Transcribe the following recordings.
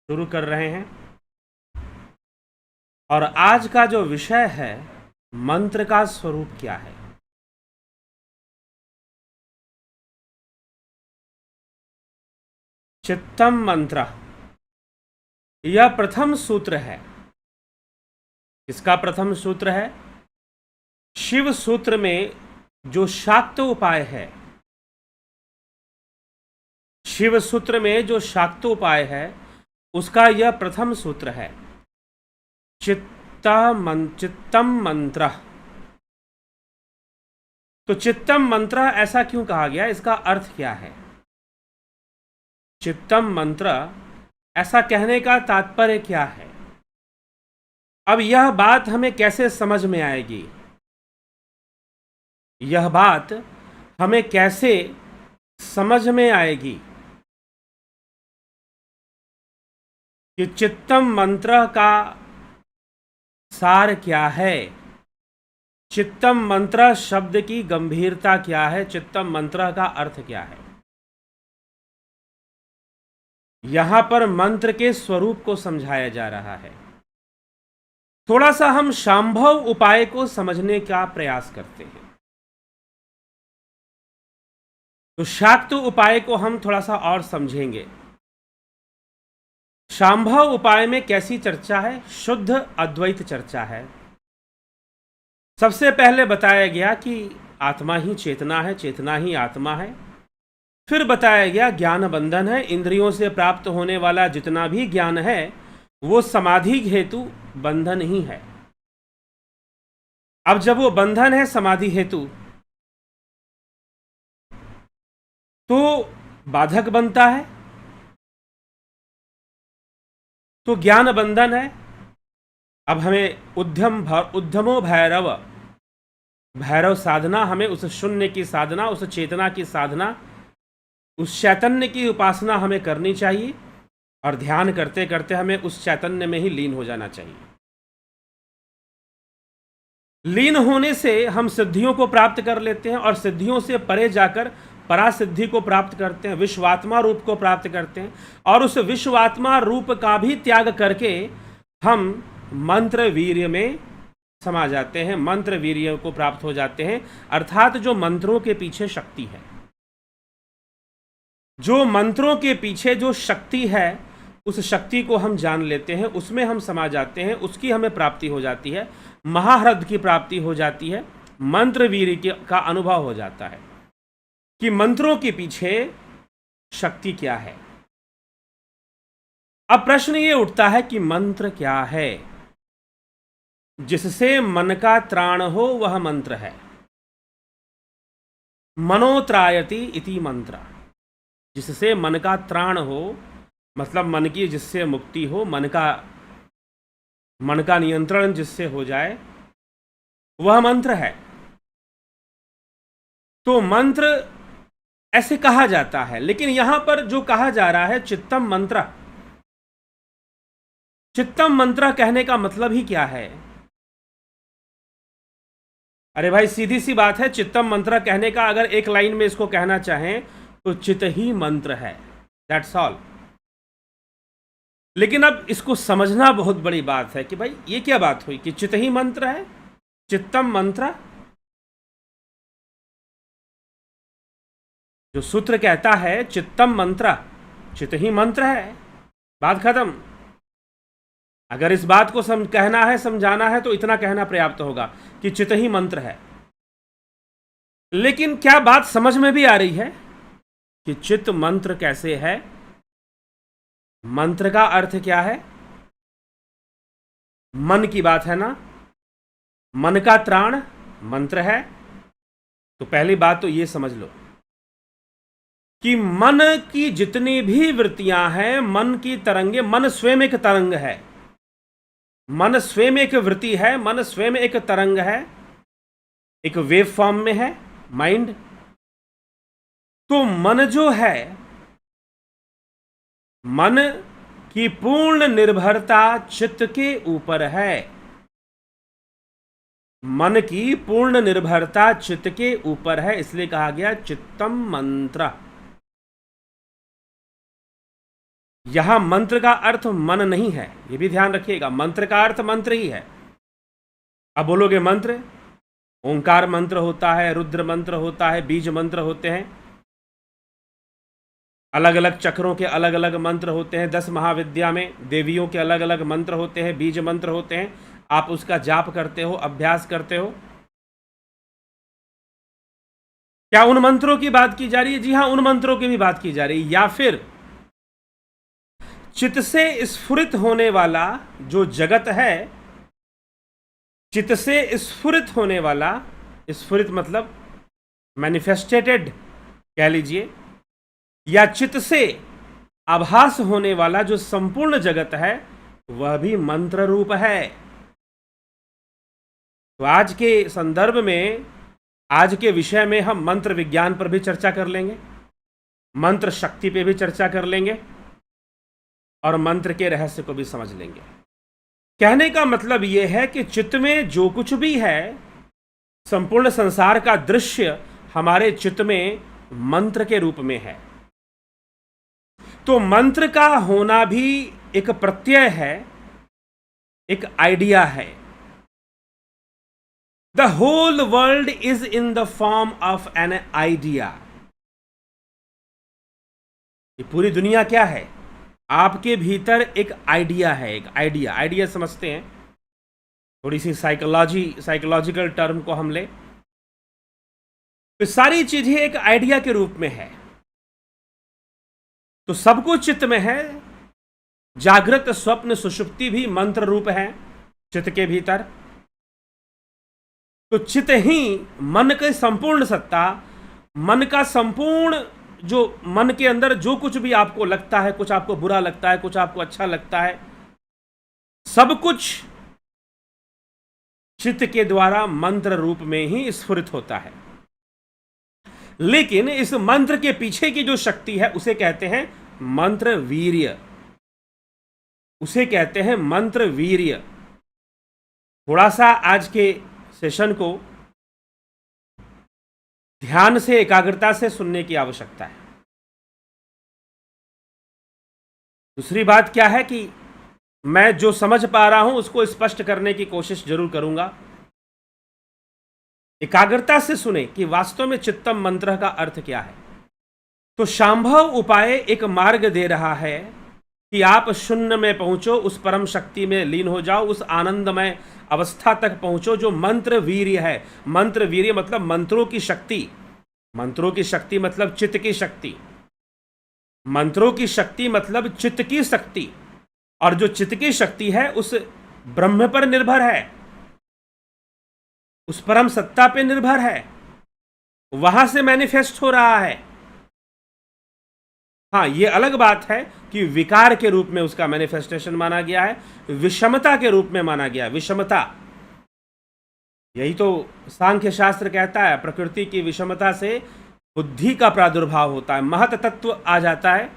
शुरू कर रहे हैं और आज का जो विषय है मंत्र का स्वरूप क्या है। चित्तम मंत्र, यह प्रथम सूत्र है। इसका प्रथम सूत्र है शिव सूत्र में जो शाक्त उपाय है। शिव सूत्र में जो शाक्त उपाय है उसका यह प्रथम सूत्र है, चित्तम मंत्र। तो चित्तम मंत्र ऐसा क्यों कहा गया, इसका अर्थ क्या है? चित्तम मंत्र ऐसा कहने का तात्पर्य क्या है? अब यह बात हमें कैसे समझ में आएगी? यह बात हमें कैसे समझ में आएगी कि चित्तम मंत्र का सार क्या है, चित्तम मंत्र शब्द की गंभीरता क्या है, चित्तम मंत्र का अर्थ क्या है। यहां पर मंत्र के स्वरूप को समझाया जा रहा है। थोड़ा सा हम शांभव उपाय को समझने का प्रयास करते हैं। तो शाक्त उपाय को हम थोड़ा सा और समझेंगे। शांभव उपाय में कैसी चर्चा है? शुद्ध अद्वैत चर्चा है। सबसे पहले बताया गया कि आत्मा ही चेतना है, चेतना ही आत्मा है। फिर बताया गया ज्ञान बंधन है, इंद्रियों से प्राप्त होने वाला जितना भी ज्ञान है वो समाधि हेतु बंधन ही है। अब जब वो बंधन है समाधि हेतु तो बाधक बनता है, तो ज्ञान बंधन है। अब हमें उद्यमो भैरव साधना, हमें उस शून्य की साधना, उस चेतना की साधना, उस चैतन्य की उपासना हमें करनी चाहिए और ध्यान करते करते हमें उस चैतन्य में ही लीन हो जाना चाहिए। लीन होने से हम सिद्धियों को प्राप्त कर लेते हैं और सिद्धियों से परे जाकर परासिद्धि को प्राप्त करते हैं, विश्वात्मा रूप को प्राप्त करते हैं और उस विश्वात्मा रूप का भी त्याग करके हम मंत्र वीर्य में समा जाते हैं, मंत्र वीर्य को प्राप्त हो जाते हैं। अर्थात जो मंत्रों के पीछे शक्ति है, जो मंत्रों के पीछे जो शक्ति है उस शक्ति को हम जान लेते हैं, उसमें हम समा जाते हैं, उसकी हमें प्राप्ति हो जाती है, महाह्रद की प्राप्ति हो जाती है, मंत्र वीर्य का अनुभव हो जाता है कि मंत्रों के पीछे शक्ति क्या है। अब प्रश्न ये उठता है कि मंत्र क्या है? जिससे मन का त्राण हो वह मंत्र है। मनोत्रायति इति मंत्र, जिससे मन का त्राण हो, मतलब मन की जिससे मुक्ति हो, मन का नियंत्रण जिससे हो जाए, वह मंत्र है। तो मंत्र ऐसे कहा जाता है, लेकिन यहां पर जो कहा जा रहा है चित्तम मंत्र, चित्तम मंत्र कहने का मतलब ही क्या है? अरे भाई सीधी सी बात है, चित्तम मंत्र कहने का अगर एक लाइन में इसको कहना चाहें तो चित्त ही मंत्र है, दैट्स ऑल। लेकिन अब इसको समझना बहुत बड़ी बात है कि भाई ये क्या बात हुई कि चित्त ही मंत्र है, चित्तम मंत्र। जो सूत्र कहता है चित्तम मंत्र, चित्त ही मंत्र है, बात खत्म। अगर इस बात को कहना है, समझाना है तो इतना कहना पर्याप्त होगा कि चित्त ही मंत्र है। लेकिन क्या बात समझ में भी आ रही है कि चित्त मंत्र कैसे है? मंत्र का अर्थ क्या है? मन की बात है ना, मन का त्राण मंत्र है। तो पहली बात तो ये समझ लो कि मन की जितनी भी वृत्तियां हैं, मन की तरंगे, मन स्वयं एक तरंग है, मन स्वयं एक वृत्ति है, मन स्वयं एक तरंग है, एक वेव फॉर्म में है माइंड। तो मन जो है, मन की पूर्ण निर्भरता चित्त के ऊपर है। मन की पूर्ण निर्भरता चित्त के ऊपर है, इसलिए कहा गया चित्तम मंत्र। यहां मंत्र का अर्थ मन नहीं है, यह भी ध्यान रखिएगा। मंत्र का अर्थ मंत्र ही है। अब बोलोगे मंत्र, ओंकार मंत्र होता है, रुद्र मंत्र होता है, बीज मंत्र होते हैं, अलग अलग चक्रों के अलग अलग मंत्र होते हैं। 10 महाविद्या में देवियों के अलग अलग मंत्र होते हैं, बीज मंत्र होते हैं। आप उसका जाप करते हो, अभ्यास करते हो। क्या उन मंत्रों की बात की जा रही है? जी हां, उन मंत्रों की भी बात की जा रही है। या फिर चित्त से स्फुरित होने वाला जो जगत है, चित्त से स्फुरित होने वाला, स्फुरित मतलब मैनिफेस्टेटेड कह लीजिए, या चित्त से आभास होने वाला जो संपूर्ण जगत है, वह भी मंत्र रूप है। तो आज के संदर्भ में, आज के विषय में हम मंत्र विज्ञान पर भी चर्चा कर लेंगे, मंत्र शक्ति पे भी चर्चा कर लेंगे और मंत्र के रहस्य को भी समझ लेंगे। कहने का मतलब यह है कि चित्त में जो कुछ भी है, संपूर्ण संसार का दृश्य हमारे चित्त में मंत्र के रूप में है। तो मंत्र का होना भी एक प्रत्यय है, एक आइडिया है। The whole world is in the form of an idea. ये पूरी दुनिया क्या है? आपके भीतर एक आइडिया है, एक आइडिया। आइडिया समझते हैं, थोड़ी सी साइकोलॉजिकल टर्म को हम ले तो सारी चीजें एक आइडिया के रूप में है। तो सब कुछ चित्त में है। जागृत, स्वप्न, सुषुप्ति भी मंत्र रूप है चित्त के भीतर। तो चित्त ही मन की संपूर्ण सत्ता, मन का संपूर्ण, जो मन के अंदर जो कुछ भी आपको लगता है, कुछ आपको बुरा लगता है, कुछ आपको अच्छा लगता है, सब कुछ चित्त के द्वारा मंत्र रूप में ही स्फुरित होता है। लेकिन इस मंत्र के पीछे की जो शक्ति है उसे कहते हैं मंत्र वीर्य, उसे कहते हैं मंत्र वीर्य। थोड़ा सा आज के सेशन को ध्यान से, एकाग्रता से सुनने की आवश्यकता है। दूसरी बात क्या है कि मैं जो समझ पा रहा हूं उसको स्पष्ट करने की कोशिश जरूर करूंगा। एकाग्रता से सुने कि वास्तव में चित्तम मंत्र का अर्थ क्या है। तो शांभव उपाय एक मार्ग दे रहा है कि आप शून्य में पहुंचो, उस परम शक्ति में लीन हो जाओ, उस आनंदमय अवस्था तक पहुंचो जो मंत्र वीर्य है। मंत्र वीर्य मतलब मंत्रों की शक्ति, मंत्रों की शक्ति मतलब चित्त की शक्ति, मंत्रों की शक्ति मतलब चित्त की शक्ति। और जो चित्त की शक्ति है उस ब्रह्म पर निर्भर है, उस परम सत्ता पे निर्भर है, वहां से मैनिफेस्ट हो रहा है। हाँ, ये अलग बात है कि विकार के रूप में उसका मैनिफेस्टेशन माना गया है, विषमता के रूप में माना गया। विषमता, यही तो सांख्य शास्त्र कहता है, प्रकृति की विषमता से बुद्धि का प्रादुर्भाव होता है, महत तत्व आ जाता है।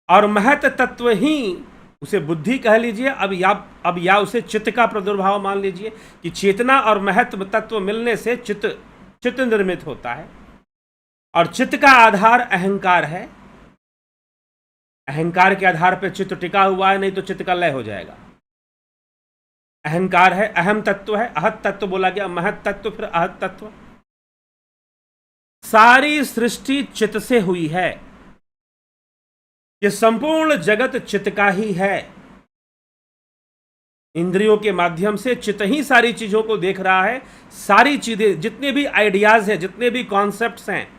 और महत तत्व ही, उसे बुद्धि कह लीजिए अब या उसे चित्त का प्रादुर्भाव मान लीजिए कि चेतना और महत्व तत्व मिलने से चित्त निर्मित होता है। और चित्त का आधार अहंकार है। अहंकार के आधार पर चित्त टिका हुआ है, नहीं तो चित्त का लय हो जाएगा। अहंकार है, अहम तत्व है, आहत तत्व बोला गया, महत तत्व, फिर आहत तत्व। सारी सृष्टि चित्त से हुई है। ये संपूर्ण जगत चित्त का ही है। इंद्रियों के माध्यम से चित्त ही सारी चीजों को देख रहा है। सारी चीजें, जितने भी आइडियाज हैं, जितने भी कॉन्सेप्ट्स हैं,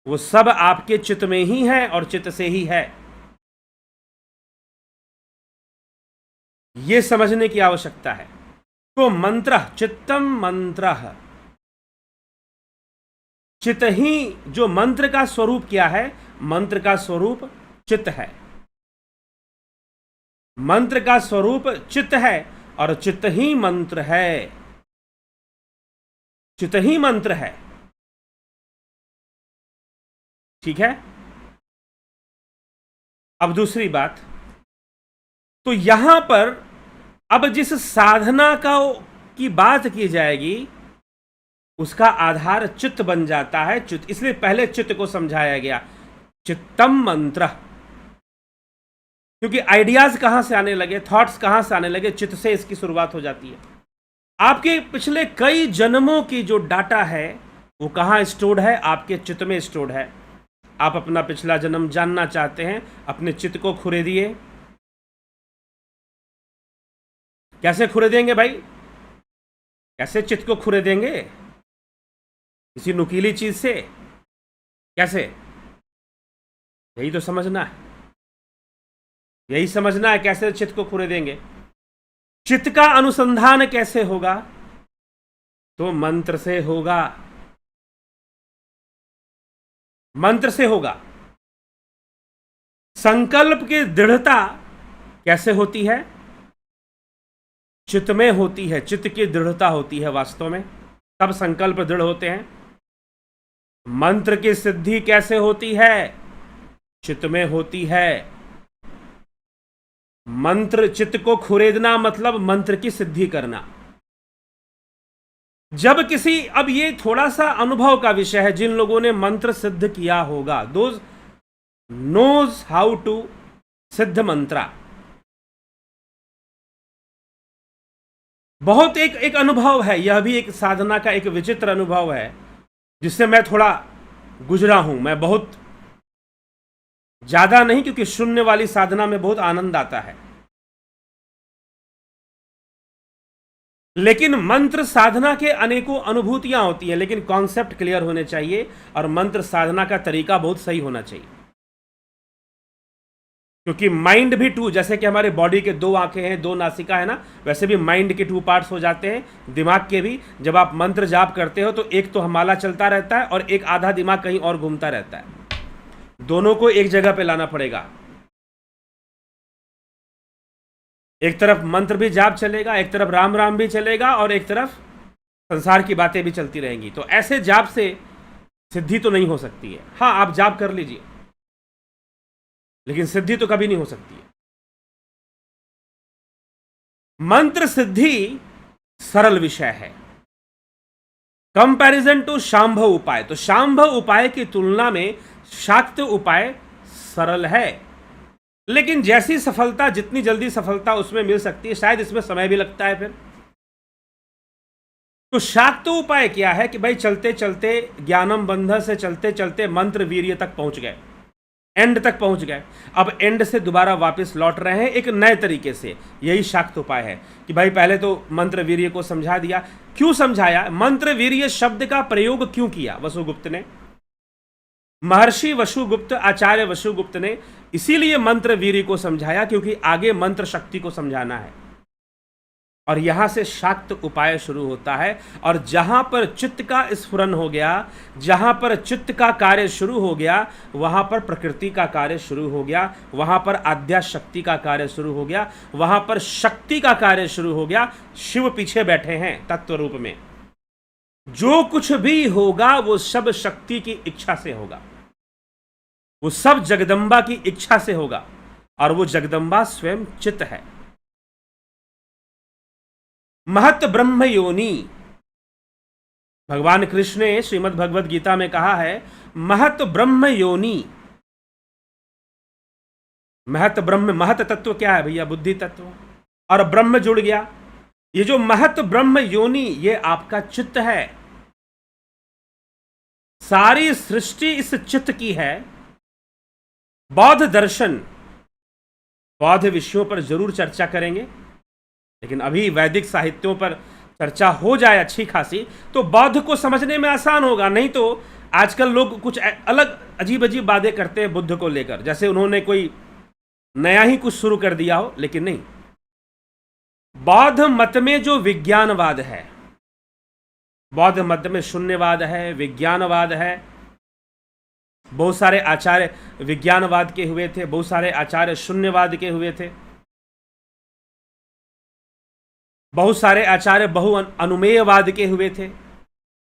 वो सब आपके चित्त में ही है और चित्त से ही है। ये समझने की आवश्यकता है। तो मंत्र, चित्तम मंत्र, चित्त ही, जो मंत्र का स्वरूप क्या है? मंत्र का स्वरूप चित्त है। मंत्र का स्वरूप चित्त है और चित्त ही मंत्र है। चित्त ही मंत्र है। ठीक है। अब दूसरी बात, तो यहां पर अब जिस साधना की बात की जाएगी उसका आधार चित्त बन जाता है। चित्त, इसलिए पहले चित्त को समझाया गया। चित्तम मंत्र, क्योंकि आइडियाज कहां से आने लगे, थॉट्स कहां से आने लगे, चित्त से इसकी शुरुआत हो जाती है। आपके पिछले कई जन्मों की जो डाटा है वो कहां स्टोर्ड है? आपके चित्त में स्टोर्ड है। आप अपना पिछला जन्म जानना चाहते हैं, अपने चित्त को खुरेदिए। कैसे खुरेदेंगे भाई? कैसे चित्त को खुरेदेंगे? किसी नुकीली चीज से? कैसे? यही तो समझना है, यही समझना है कैसे चित्त को खुरेदेंगे। चित्त का अनुसंधान कैसे होगा? तो मंत्र से होगा, मंत्र से होगा। संकल्प की दृढ़ता कैसे होती है? चित्त में होती है, चित्त की दृढ़ता होती है वास्तव में, तब संकल्प दृढ़ होते हैं। मंत्र की सिद्धि कैसे होती है? चित्त में होती है। मंत्र, चित्त को खुरेदना मतलब मंत्र की सिद्धि करना। जब किसी, अब ये थोड़ा सा अनुभव का विषय है, जिन लोगों ने मंत्र सिद्ध किया होगा, दोज नोज हाउ टू सिद्ध मंत्रा। बहुत एक अनुभव है, यह भी एक साधना का एक विचित्र अनुभव है जिससे मैं थोड़ा गुजरा हूं। मैं बहुत ज्यादा नहीं, क्योंकि शून्य वाली साधना में बहुत आनंद आता है, लेकिन मंत्र साधना के अनेकों अनुभूतियां होती हैं, लेकिन कॉन्सेप्ट क्लियर होने चाहिए और मंत्र साधना का तरीका बहुत सही होना चाहिए। क्योंकि माइंड भी टू, जैसे कि हमारे बॉडी के 2 आंखें हैं, 2 नासिका है ना, वैसे भी माइंड के 2 पार्ट्स हो जाते हैं, दिमाग के भी। जब आप मंत्र जाप करते हो तो एक तो हमाला चलता रहता है और एक आधा दिमाग कहीं और घूमता रहता है। दोनों को एक जगह पे लाना पड़ेगा। एक तरफ मंत्र भी जाप चलेगा, एक तरफ राम राम भी चलेगा, और एक तरफ संसार की बातें भी चलती रहेंगी। तो ऐसे जाप से सिद्धि तो नहीं हो सकती है। हाँ, आप जाप कर लीजिए, लेकिन सिद्धि तो कभी नहीं हो सकती है। मंत्र सिद्धि सरल विषय है कंपैरिजन टू शांभव उपाय। तो शांभव उपाय की तुलना में शाक्त उपाय सरल है, लेकिन जैसी सफलता, जितनी जल्दी सफलता उसमें मिल सकती है, शायद इसमें समय भी लगता है फिर। तो शाक्त उपाय क्या है कि भाई चलते चलते ज्ञानम बंध से चलते चलते मंत्र वीर्य तक पहुंच गए, एंड तक पहुंच गए। अब एंड से दोबारा वापस लौट रहे हैं एक नए तरीके से। यही शाक्त उपाय है कि भाई पहले तो मंत्र वीर्य को समझा दिया। क्यों समझाया? मंत्र वीर्य शब्द का प्रयोग क्यों किया वसुगुप्त ने? महर्षि वसुगुप्त, आचार्य वसुगुप्त ने इसीलिए मंत्र वीर्य को समझाया क्योंकि आगे मंत्र शक्ति को समझाना है, और यहां से शाक्त उपाय शुरू होता है। और जहां पर चित्त का स्फुरन हो गया, जहां पर चित्त का कार्य शुरू हो गया, वहां पर प्रकृति का कार्य शुरू हो गया, वहां पर आद्या शक्ति का कार्य शुरू हो गया, वहां पर शक्ति का कार्य शुरू हो गया। शिव पीछे बैठे हैं तत्व रूप में। जो कुछ भी होगा वो सब शक्ति की इच्छा से होगा, वो सब जगदम्बा की इच्छा से होगा, और वो जगदम्बा स्वयं चित्त है। महत ब्रह्म योनि, भगवान कृष्ण ने श्रीमद् भगवद गीता में कहा है, महत ब्रह्म योनि। महत ब्रह्म, महत तत्व क्या है भैया? बुद्धि तत्व, और ब्रह्म जुड़ गया। ये जो महत ब्रह्म योनि, ये आपका चित्त है। सारी सृष्टि इस चित्त की है। बौद्ध दर्शन, बौद्ध विषयों पर जरूर चर्चा करेंगे, लेकिन अभी वैदिक साहित्यों पर चर्चा हो जाए अच्छी खासी तो बौद्ध को समझने में आसान होगा। नहीं तो आजकल लोग कुछ अलग अजीब अजीब बातें करते हैं बुद्ध को लेकर, जैसे उन्होंने कोई नया ही कुछ शुरू कर दिया हो, लेकिन नहीं। बौद्ध मत में जो विज्ञानवाद है, बौद्ध मत में शून्यवाद है, विज्ञानवाद है। बहुत सारे आचार्य विज्ञानवाद के हुए थे, बहुत सारे आचार्य शून्यवाद के हुए थे, बहुत सारे आचार्य बहु अनुमेयवाद के हुए थे।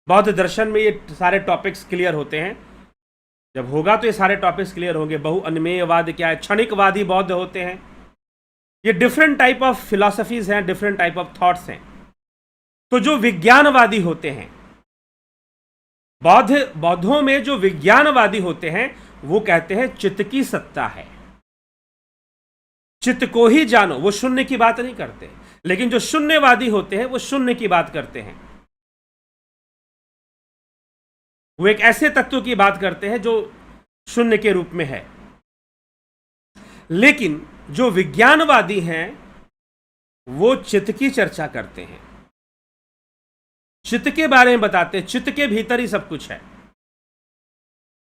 बौद्ध दर्शन में ये सारे टॉपिक्स क्लियर होते हैं। जब होगा तो ये सारे टॉपिक्स क्लियर होंगे। बहु अनुमेयवाद क्या है, क्षणिकवादी बौद्ध होते हैं। ये डिफरेंट टाइप ऑफ फिलॉसफीज हैं, डिफरेंट टाइप ऑफ थॉट्स हैं। तो जो विज्ञानवादी होते हैं, बौद्धों में जो विज्ञानवादी होते हैं, वो कहते हैं चित्त की सत्ता है। चित्त को ही जानो, वो शून्य की बात नहीं करते। लेकिन जो शून्यवादी होते हैं वो शून्य की बात करते हैं। वो एक ऐसे तत्व की बात करते हैं जो शून्य के रूप में है। लेकिन जो विज्ञानवादी हैं वो चित्त की चर्चा करते हैं, चित्त के बारे में बताते हैं। चित्त के भीतर ही सब कुछ है,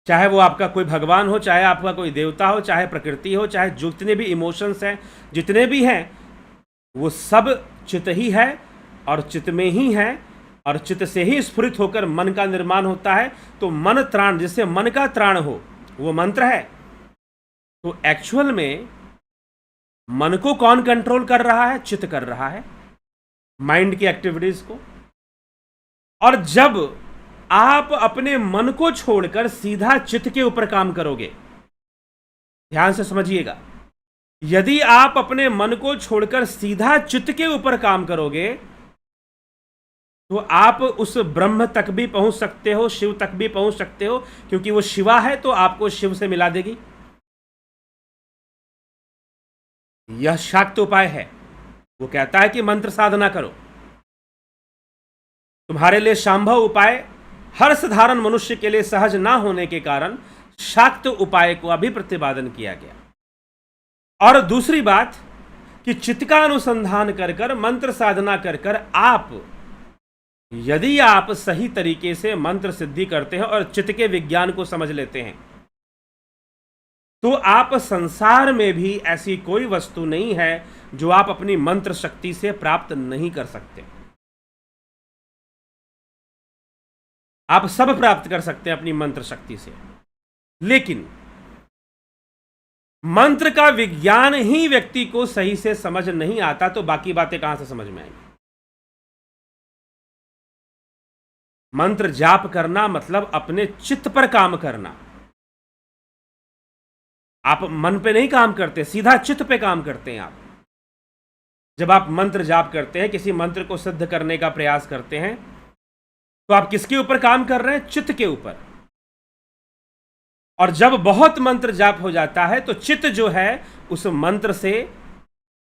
चाहे वो आपका कोई भगवान हो, चाहे आपका कोई देवता हो, चाहे प्रकृति हो, चाहे जितने भी इमोशंस हैं, जितने भी हैं, वो सब चित्त ही है और चित्त में ही है। और चित्त से ही स्फुरित होकर मन का निर्माण होता है। तो मन त्राण, जिससे मन का त्राण हो, वो मंत्र है। तो एक्चुअल में मन को कौन कंट्रोल कर रहा है? चित्त कर रहा है, माइंड की एक्टिविटीज को। और जब आप अपने मन को छोड़कर सीधा चित्त के ऊपर काम करोगे, ध्यान से समझिएगा, यदि आप अपने मन को छोड़कर सीधा चित्त के ऊपर काम करोगे तो आप उस ब्रह्म तक भी पहुंच सकते हो, शिव तक भी पहुंच सकते हो, क्योंकि वो शिवा है तो आपको शिव से मिला देगी। यह शाक्त उपाय है। वो कहता है कि मंत्र साधना करो। तुम्हारे लिए शांभव उपाय हर साधारण मनुष्य के लिए सहज ना होने के कारण शाक्त उपाय को अभी प्रतिपादन किया गया। और दूसरी बात कि चित्त का अनुसंधान कर कर, मंत्र साधना कर कर आप, यदि आप सही तरीके से मंत्र सिद्धि करते हैं और चित्त के विज्ञान को समझ लेते हैं, तो आप संसार में भी ऐसी कोई वस्तु नहीं है जो आप अपनी मंत्र शक्ति से प्राप्त नहीं कर सकते। आप सब प्राप्त कर सकते हैं अपनी मंत्र शक्ति से। लेकिन मंत्र का विज्ञान ही व्यक्ति को सही से समझ नहीं आता, तो बाकी बातें कहां से समझ में आएंगी? मंत्र जाप करना मतलब अपने चित्त पर काम करना। आप मन पे नहीं काम करते, सीधा चित्त पे काम करते हैं आप। जब आप मंत्र जाप करते हैं, किसी मंत्र को सिद्ध करने का प्रयास करते हैं, तो आप किसके ऊपर काम कर रहे हैं? चित्त के ऊपर। और जब बहुत मंत्र जाप हो जाता है तो चित्त जो है उस मंत्र से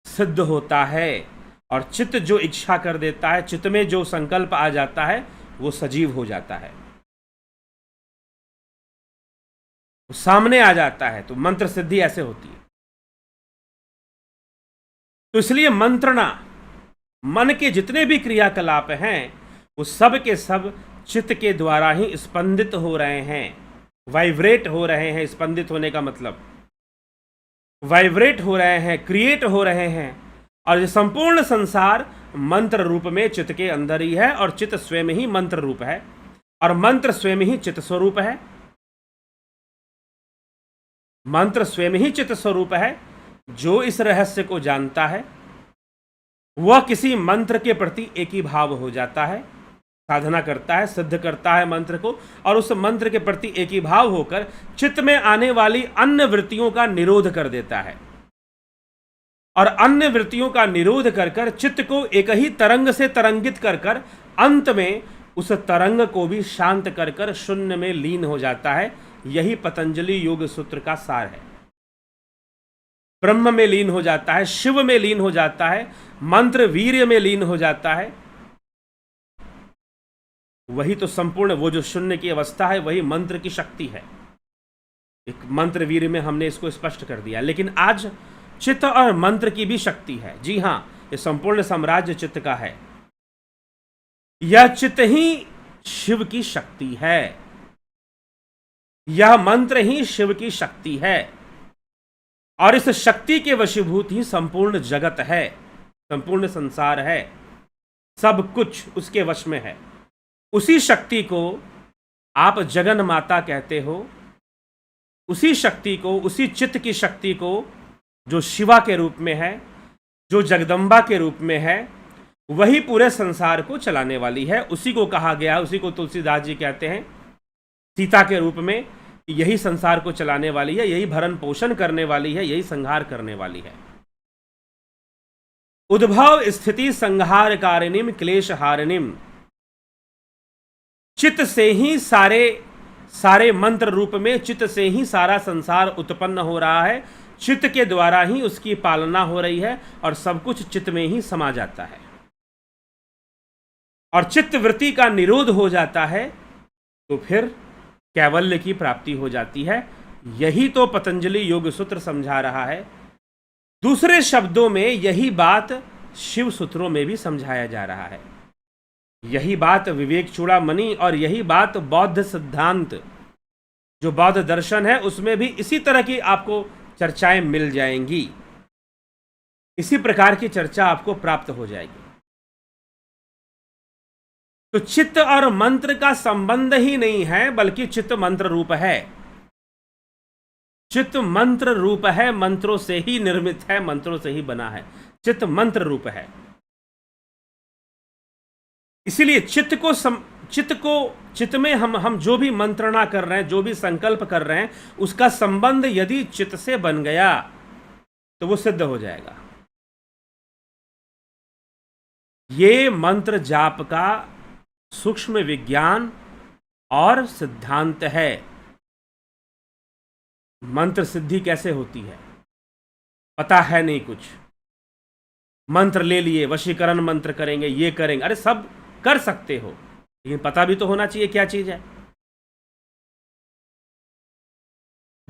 सिद्ध होता है, और चित्त जो इच्छा कर देता है, चित्त में जो संकल्प आ जाता है, वो सजीव हो जाता है, वो सामने आ जाता है। तो मंत्र सिद्धि ऐसे होती है। तो इसलिए मंत्रणा, मन के जितने भी क्रियाकलाप हैं वो सब के सब चित्त के द्वारा ही स्पंदित हो रहे हैं, वाइब्रेट हो रहे हैं। स्पंदित होने का मतलब वाइब्रेट हो रहे हैं, क्रिएट हो रहे हैं। और ये संपूर्ण संसार मंत्र रूप में चित्त के अंदर ही है, और चित्त स्वयं ही मंत्र रूप है, और मंत्र स्वयं ही चित्त स्वरूप है। मंत्र स्वयं ही चित्त स्वरूप है। जो इस रहस्य को जानता है वह किसी मंत्र के प्रति एक ही भाव हो जाता है, साधना करता है, सिद्ध करता है मंत्र को, और उस मंत्र के प्रति एक ही भाव होकर चित्त में आने वाली अन्य वृत्तियों का निरोध कर देता है। और अन्य वृत्तियों का निरोध कर कर चित्त को एक ही तरंग से तरंगित कर कर अंत में उस तरंग को भी शांत कर कर शून्य में लीन हो जाता है। यही पतंजलि योग सूत्र का सार है। ब्रह्म में लीन हो जाता है, शिव में लीन हो जाता है, मंत्र वीर्य में लीन हो जाता है। वही तो संपूर्ण, वो जो शून्य की अवस्था है, वही मंत्र की शक्ति है। एक मंत्र वीर्य में हमने इसको स्पष्ट कर दिया। लेकिन आज चित्त और मंत्र की भी शक्ति है। जी हां, ये संपूर्ण साम्राज्य चित्त का है। यह चित्त ही शिव की शक्ति है, यह मंत्र ही शिव की शक्ति है, और इस शक्ति के वशीभूत ही संपूर्ण जगत है, संपूर्ण संसार है। सब कुछ उसके वश में है। उसी शक्ति को आप जगन माता कहते हो, उसी शक्ति को, उसी चित्त की शक्ति को जो शिवा के रूप में है, जो जगदम्बा के रूप में है, वही पूरे संसार को चलाने वाली है। उसी को कहा गया, उसी को तुलसीदास जी कहते हैं सीता के रूप में, यही संसार को चलाने वाली है, यही भरण पोषण करने वाली है, यही संहार करने वाली है। उद्भव स्थिति संहार कारिणीम क्लेश हारिणीम। चित्त से ही सारे मंत्र रूप में, चित्त से ही सारा संसार उत्पन्न हो रहा है। चित्त के द्वारा ही उसकी पालना हो रही है और सब कुछ चित्त में ही समा जाता है। और चित्त वृत्ति का निरोध हो जाता है तो फिर कैवल्य की प्राप्ति हो जाती है। यही तो पतंजलि योग सूत्र समझा रहा है। दूसरे शब्दों में यही बात शिव सूत्रों में भी समझाया जा रहा है। यही बात विवेक चूड़ामणि और यही बात बौद्ध सिद्धांत जो बौद्ध दर्शन है उसमें भी इसी तरह की आपको चर्चाएं मिल जाएंगी। इसी प्रकार की चर्चा आपको प्राप्त हो जाएगी। तो चित्त और मंत्र का संबंध ही नहीं है, बल्कि चित्त मंत्र रूप है। चित्त मंत्र रूप है, मंत्रों से ही निर्मित है, मंत्रों से ही बना है। चित्त मंत्र रूप है। इसीलिए चित्त में हम जो भी मंत्रणा कर रहे हैं, जो भी संकल्प कर रहे हैं, उसका संबंध यदि चित्त से बन गया तो वो सिद्ध हो जाएगा। ये मंत्र जाप का सूक्ष्म विज्ञान और सिद्धांत है। मंत्र सिद्धि कैसे होती है पता है नहीं कुछ। मंत्र ले लिए, वशीकरण मंत्र करेंगे, ये करेंगे, अरे सब कर सकते हो, लेकिन पता भी तो होना चाहिए क्या चीज है।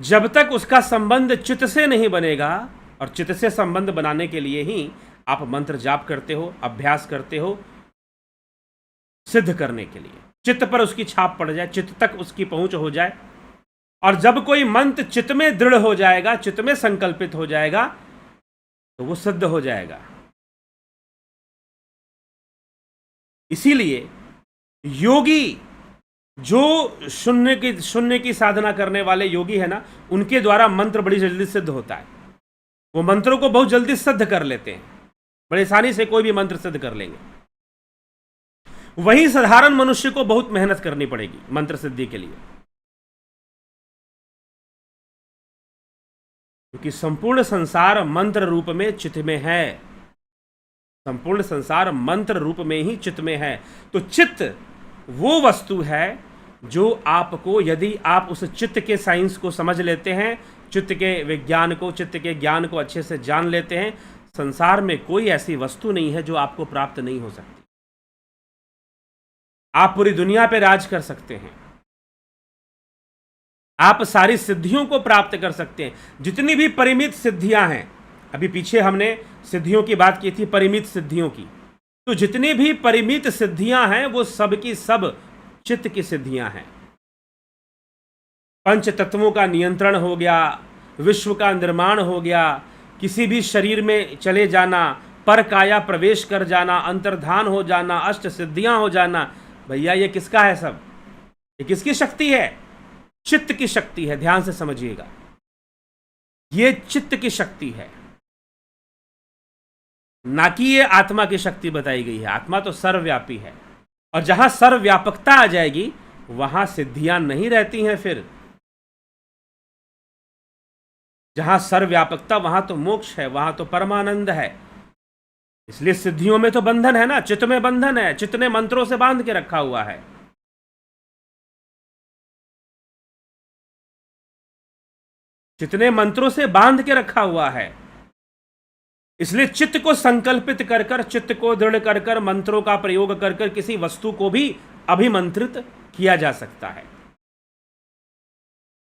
जब तक उसका संबंध चित्त से नहीं बनेगा, और चित्त से संबंध बनाने के लिए ही आप मंत्र जाप करते हो, अभ्यास करते हो, सिद्ध करने के लिए, चित्त पर उसकी छाप पड़ जाए, चित्त तक उसकी पहुंच हो जाए। और जब कोई मंत्र चित्त में दृढ़ हो जाएगा, चित्त में संकल्पित हो जाएगा, तो वो सिद्ध हो जाएगा। इसीलिए योगी जो शून्य की साधना करने वाले योगी है ना, उनके द्वारा मंत्र बड़ी जल्दी सिद्ध होता है। वो मंत्रों को बहुत जल्दी सिद्ध कर लेते हैं, बड़े आसानी से कोई भी मंत्र सिद्ध कर लेंगे। वहीं साधारण मनुष्य को बहुत मेहनत करनी पड़ेगी मंत्र सिद्धि के लिए, क्योंकि संपूर्ण संसार मंत्र रूप में चित्त में है। संपूर्ण संसार मंत्र रूप में ही चित्त में है। तो चित्त वो वस्तु है जो आपको, यदि आप उस चित्त के साइंस को समझ लेते हैं, चित्त के विज्ञान को, चित्त के ज्ञान को अच्छे से जान लेते हैं, संसार में कोई ऐसी वस्तु नहीं है जो आपको प्राप्त नहीं हो सकती। आप पूरी दुनिया पे राज कर सकते हैं, आप सारी सिद्धियों को प्राप्त कर सकते हैं। जितनी भी परिमित सिद्धियां हैं, अभी पीछे हमने सिद्धियों की बात की थी, परिमित सिद्धियों की, तो जितनी भी परिमित सिद्धियां हैं वो सब की सब चित्त की सिद्धियां हैं। पंच तत्वों का नियंत्रण हो गया, विश्व का निर्माण हो गया, किसी भी शरीर में चले जाना, पर काया प्रवेश कर जाना, अंतर्धान हो जाना, अष्ट सिद्धियां हो जाना, भैया ये किसका है? सब ये किसकी शक्ति है? चित्त की शक्ति है। ध्यान से समझिएगा, ये चित्त की शक्ति है, ना कि ये आत्मा की शक्ति बताई गई है। आत्मा तो सर्वव्यापी है, और जहां सर्वव्यापकता आ जाएगी वहां सिद्धियां नहीं रहती हैं। फिर जहां सर्वव्यापकता वहां तो मोक्ष है, वहां तो परमानंद है। इसलिए सिद्धियों में तो बंधन है ना, चित्त में बंधन है, चित्त ने मंत्रों से बांध के रखा हुआ है। चित्त ने मंत्रों से बांध के रखा हुआ है। इसलिए चित्त को संकल्पित कर कर, चित्त को दृढ़ कर कर, मंत्रों का प्रयोग कर कर किसी वस्तु को भी अभिमंत्रित किया जा सकता है।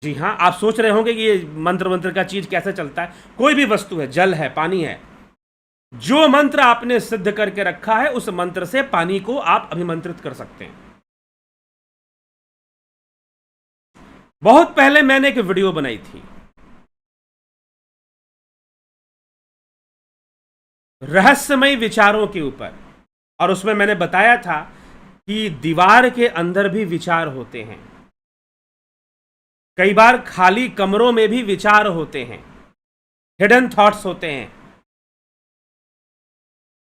जी हां, आप सोच रहे होंगे कि ये मंत्र का चीज कैसे चलता है। कोई भी वस्तु है, जल है, पानी है, जो मंत्र आपने सिद्ध करके रखा है उस मंत्र से पानी को आप अभिमंत्रित कर सकते हैं। बहुत पहले मैंने एक वीडियो बनाई थी रहस्यमय विचारों के ऊपर, और उसमें मैंने बताया था कि दीवार के अंदर भी विचार होते हैं, कई बार खाली कमरों में भी विचार होते हैं, हिडन थॉट्स होते हैं।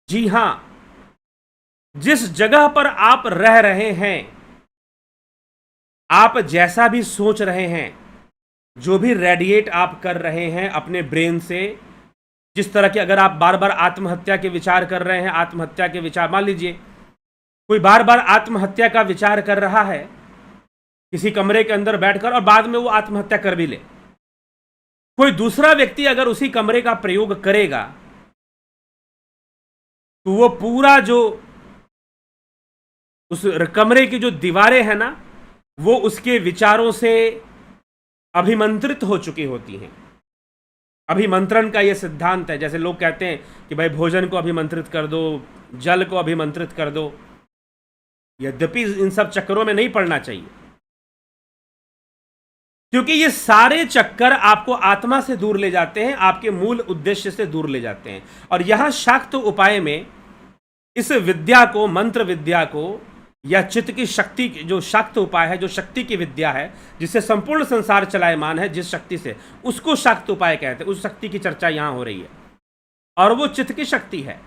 जी हां, जिस जगह पर आप रह रहे हैं, आप जैसा भी सोच रहे हैं, जो भी रेडिएट आप कर रहे हैं अपने ब्रेन से, जिस तरह के, अगर आप बार बार आत्महत्या के विचार कर रहे हैं, आत्महत्या के विचार, मान लीजिए कोई बार बार आत्महत्या का विचार कर रहा है किसी कमरे के अंदर बैठकर, और बाद में वो आत्महत्या कर भी ले, कोई दूसरा व्यक्ति अगर उसी कमरे का प्रयोग करेगा तो वो पूरा जो उस कमरे की जो दीवारें हैं ना, वो उसके विचारों से अभिमंत्रित हो चुकी होती हैं। अभिमंत्रण का ये सिद्धांत है। जैसे लोग कहते हैं कि भाई भोजन को अभिमंत्रित कर दो, जल को अभिमंत्रित कर दो। यद्यपि इन सब चक्करों में नहीं पड़ना चाहिए, क्योंकि ये सारे चक्कर आपको आत्मा से दूर ले जाते हैं, आपके मूल उद्देश्य से दूर ले जाते हैं। और यहां शाक्त उपाय में इस विद्या को, मंत्र विद्या को, या चित्त की शक्ति, जो शाक्त उपाय है, जो शक्ति की विद्या है, जिससे संपूर्ण संसार चलायमान है, जिस शक्ति से, उसको शाक्त उपाय कहते हैं। उस शक्ति की चर्चा यहां हो रही है, और वो चित्त की शक्ति है।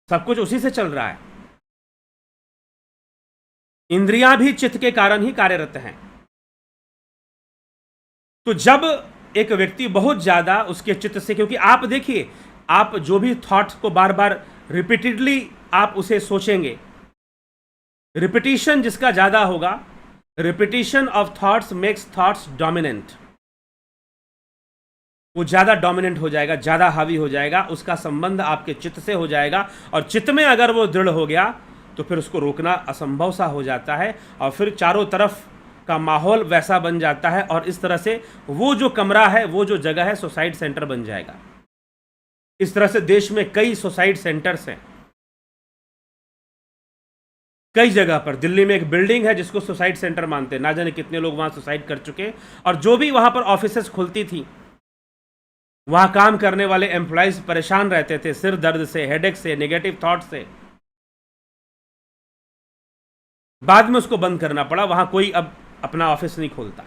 सब कुछ उसी से चल रहा है। इंद्रियां भी चित्त के कारण ही कार्यरत हैं। तो जब एक व्यक्ति बहुत ज्यादा उसके चित्त से, क्योंकि आप देखिए, आप जो भी थॉट्स को बार बार रिपीटेडली आप उसे सोचेंगे, रिपीटिशन जिसका ज्यादा होगा, repetition of thoughts makes thoughts dominant. वो ज्यादा डोमिनेंट हो जाएगा, ज्यादा हावी हो जाएगा, उसका संबंध आपके चित्त से हो जाएगा, और चित्त में अगर वो दृढ़ हो गया तो फिर उसको रोकना असंभव सा हो जाता है, और फिर चारों तरफ का माहौल वैसा बन जाता है, और इस तरह से वो जो कमरा है, वो जो जगह है, सुसाइड सेंटर बन जाएगा। इस तरह से देश में कई सुसाइड सेंटर्स हैं, कई जगह पर। दिल्ली में एक बिल्डिंग है जिसको सुसाइड सेंटर मानते हैं, ना जाने कितने लोग वहां सुसाइड कर चुके। और जो भी वहां पर ऑफिसेस खुलती थी, वहां काम करने वाले एम्प्लॉयज परेशान रहते थे, सिर दर्द से, हेडेक से, नेगेटिव थॉट से। बाद में उसको बंद करना पड़ा, वहां कोई अब अपना ऑफिस नहीं खोलता।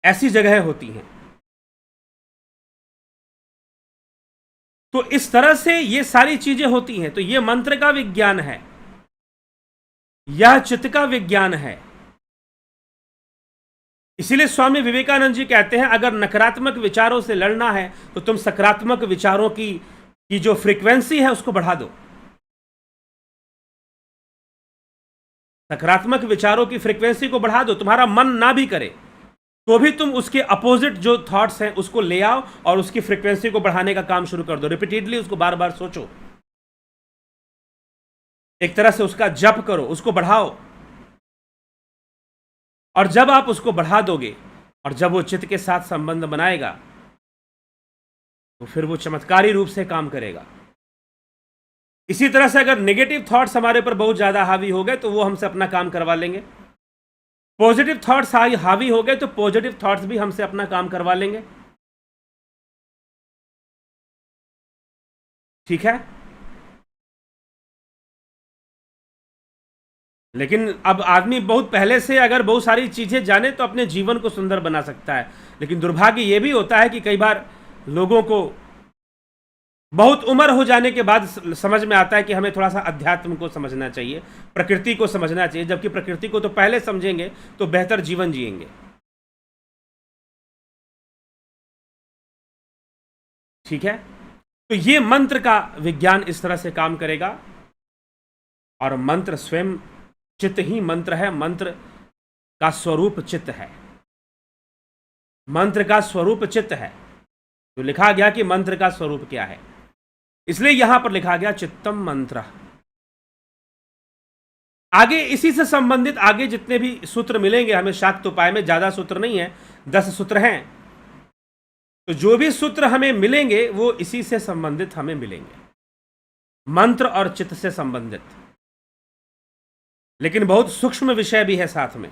ऐसी जगह होती हैं। तो इस तरह से ये सारी चीजें होती हैं। तो ये मंत्र का विज्ञान है, यह चित्त का विज्ञान है। इसीलिए स्वामी विवेकानंद जी कहते हैं, अगर नकारात्मक विचारों से लड़ना है तो तुम सकारात्मक विचारों की जो फ्रीक्वेंसी है उसको बढ़ा दो। सकारात्मक विचारों की फ्रीक्वेंसी को बढ़ा दो। तुम्हारा मन ना भी करे तो भी तुम उसके अपोजिट जो थॉट्स हैं उसको ले आओ और उसकी फ्रीक्वेंसी को बढ़ाने का काम शुरू कर दो। रिपीटेडली उसको बार बार सोचो, एक तरह से उसका जप करो, उसको बढ़ाओ। और जब आप उसको बढ़ा दोगे और जब वो चित्त के साथ संबंध बनाएगा तो फिर वो चमत्कारी रूप से काम करेगा। इसी तरह से अगर नेगेटिव थॉट्स हमारे ऊपर बहुत ज्यादा हावी हो गए तो वो हमसे अपना काम करवा लेंगे। पॉजिटिव थॉट्स हावी हो गए तो पॉजिटिव थॉट्स भी हमसे अपना काम करवा लेंगे। ठीक है। लेकिन अब आदमी बहुत पहले से अगर बहुत सारी चीजें जाने तो अपने जीवन को सुंदर बना सकता है। लेकिन दुर्भाग्य यह भी होता है कि कई बार लोगों को बहुत उम्र हो जाने के बाद समझ में आता है कि हमें थोड़ा सा अध्यात्म को समझना चाहिए, प्रकृति को समझना चाहिए। जबकि प्रकृति को तो पहले समझेंगे तो बेहतर जीवन जिएंगे। ठीक है। तो ये मंत्र का विज्ञान इस तरह से काम करेगा। और मंत्र स्वयं चित्त ही मंत्र है। मंत्र का स्वरूप चित्त है। मंत्र का स्वरूप चित्त है। तो लिखा गया कि मंत्र का स्वरूप क्या है, इसलिए यहां पर लिखा गया चित्तम मंत्र। आगे इसी से संबंधित आगे जितने भी सूत्र मिलेंगे हमें शाक्त उपाय में, ज्यादा सूत्र नहीं है, 10 सूत्र हैं। तो जो भी सूत्र हमें मिलेंगे वो इसी से संबंधित हमें मिलेंगे, मंत्र और चित्त से संबंधित। लेकिन बहुत सूक्ष्म विषय भी है साथ में,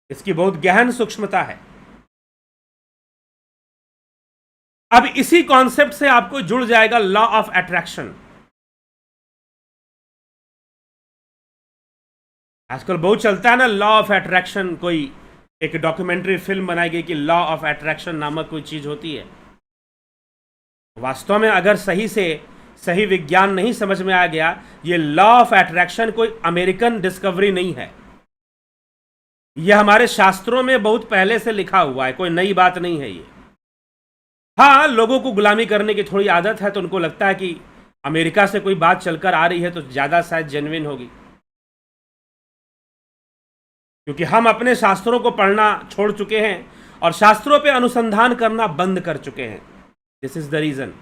इसकी बहुत गहन सूक्ष्मता है। अब इसी कॉन्सेप्ट से आपको जुड़ जाएगा लॉ ऑफ अट्रैक्शन। आजकल बहुत चलता है ना लॉ ऑफ अट्रैक्शन। कोई एक डॉक्यूमेंट्री फिल्म बनाई गई कि लॉ ऑफ अट्रैक्शन नामक कोई चीज होती है। वास्तव में अगर सही विज्ञान नहीं समझ में आ गया, ये लॉ ऑफ अट्रैक्शन कोई अमेरिकन डिस्कवरी नहीं है। यह हमारे शास्त्रों में बहुत पहले से लिखा हुआ है, कोई नई बात नहीं है ये। हाँ, लोगों को गुलामी करने की थोड़ी आदत है तो उनको लगता है कि अमेरिका से कोई बात चलकर आ रही है तो ज्यादा शायद जेन्युइन होगी। क्योंकि हम अपने शास्त्रों को पढ़ना छोड़ चुके हैं और शास्त्रों पे अनुसंधान करना बंद कर चुके हैं। दिस इज द रीजन,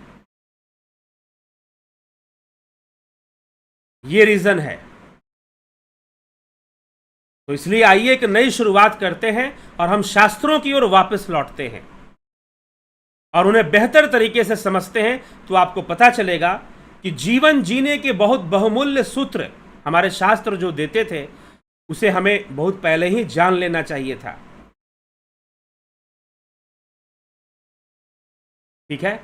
ये रीजन है। तो इसलिए आइए एक नई शुरुआत करते हैं और हम शास्त्रों की ओर वापस लौटते हैं और उन्हें बेहतर तरीके से समझते हैं। तो आपको पता चलेगा कि जीवन जीने के बहुत बहुमूल्य सूत्र हमारे शास्त्र जो देते थे उसे हमें बहुत पहले ही जान लेना चाहिए था। ठीक है,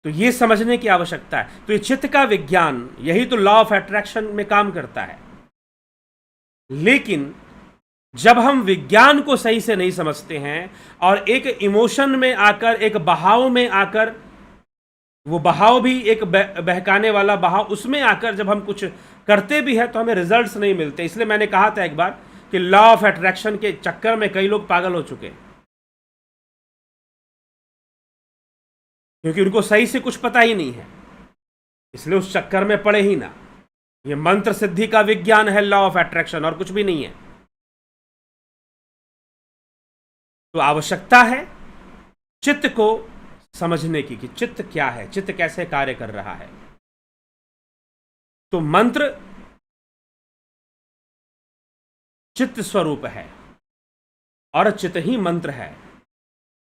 तो ये समझने की आवश्यकता है। तो ये चित्त का विज्ञान, यही तो लॉ ऑफ अट्रैक्शन में काम करता है। लेकिन जब हम विज्ञान को सही से नहीं समझते हैं और एक इमोशन में आकर, एक बहाव में आकर, वो बहाव भी एक बहकाने वाला बहाव, उसमें आकर जब हम कुछ करते भी हैं तो हमें रिजल्ट्स नहीं मिलते। इसलिए मैंने कहा था एक बार कि लॉ ऑफ अट्रैक्शन के चक्कर में कई लोग पागल हो चुके हैं, क्योंकि उनको सही से कुछ पता ही नहीं है, इसलिए उस चक्कर में पड़े ही ना। ये मंत्र सिद्धि का विज्ञान है, लॉ ऑफ अट्रैक्शन, और कुछ भी नहीं है। तो आवश्यकता है चित्त को समझने की कि चित्त क्या है, चित्त कैसे कार्य कर रहा है। तो मंत्र चित्त स्वरूप है और चित्त ही मंत्र है,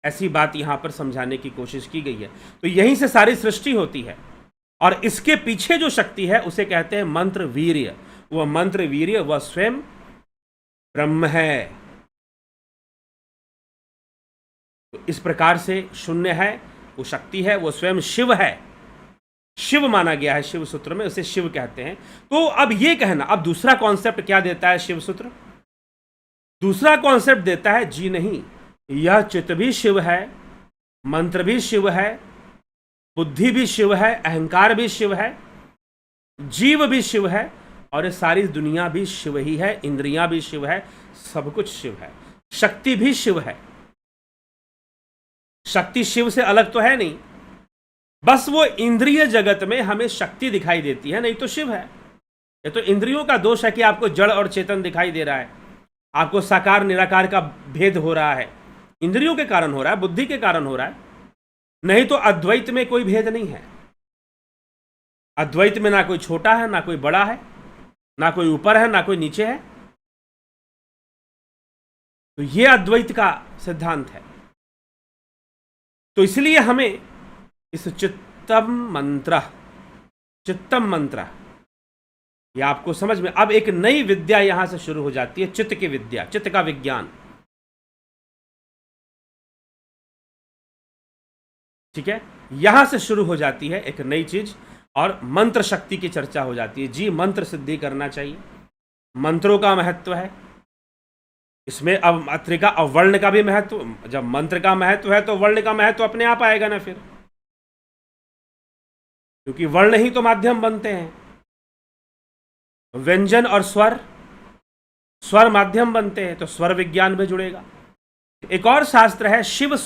ऐसी बात यहां पर समझाने की कोशिश की गई है। तो यहीं से सारी सृष्टि होती है और इसके पीछे जो शक्ति है उसे कहते हैं मंत्र वीर्य। वह मंत्र वीर्य वह स्वयं ब्रह्म है। तो इस प्रकार से शून्य है, वो शक्ति है, वो स्वयं शिव है। शिव माना गया है शिव सूत्र में, उसे शिव कहते हैं। तो अब ये कहना, अब दूसरा कॉन्सेप्ट क्या देता है शिव सूत्र? दूसरा कॉन्सेप्ट देता है जी नहीं, यह चित्त भी शिव है, मंत्र भी शिव है, बुद्धि भी शिव है, अहंकार भी शिव है, जीव भी शिव है, और ये सारी दुनिया भी शिव ही है, इंद्रियां भी शिव है, सब कुछ शिव है। शक्ति भी शिव है। शक्ति शिव से अलग तो है नहीं, बस वो इंद्रिय जगत में हमें शक्ति दिखाई देती है, नहीं तो शिव है। ये तो इंद्रियों का दोष है कि आपको जड़ और चेतन दिखाई दे रहा है, आपको साकार निराकार का भेद हो रहा है, इंद्रियों के कारण हो रहा है, बुद्धि के कारण हो रहा है। नहीं तो अद्वैत में कोई भेद नहीं है। अद्वैत में ना कोई छोटा है, ना कोई बड़ा है, ना कोई ऊपर है, ना कोई नीचे है। तो ये अद्वैत का सिद्धांत है। तो इसलिए हमें इस चित्तम मंत्र ये आपको समझ में, अब एक नई विद्या यहां से शुरू हो जाती है, चित्त की विद्या, चित्त का विज्ञान। ठीक है, यहां से शुरू हो जाती है एक नई चीज और मंत्र शक्ति की चर्चा हो जाती है। जी मंत्र सिद्धि करना चाहिए, मंत्रों का महत्व है इसमें। अब मात्रिका और वर्ण का भी महत्व, जब मंत्र का महत्व है तो वर्ण का महत्व अपने आप आएगा ना फिर, क्योंकि वर्ण ही तो माध्यम बनते हैं। व्यंजन और स्वर माध्यम बनते हैं, तो स्वर विज्ञान भी जुड़ेगा। एक और शास्त्र है शिव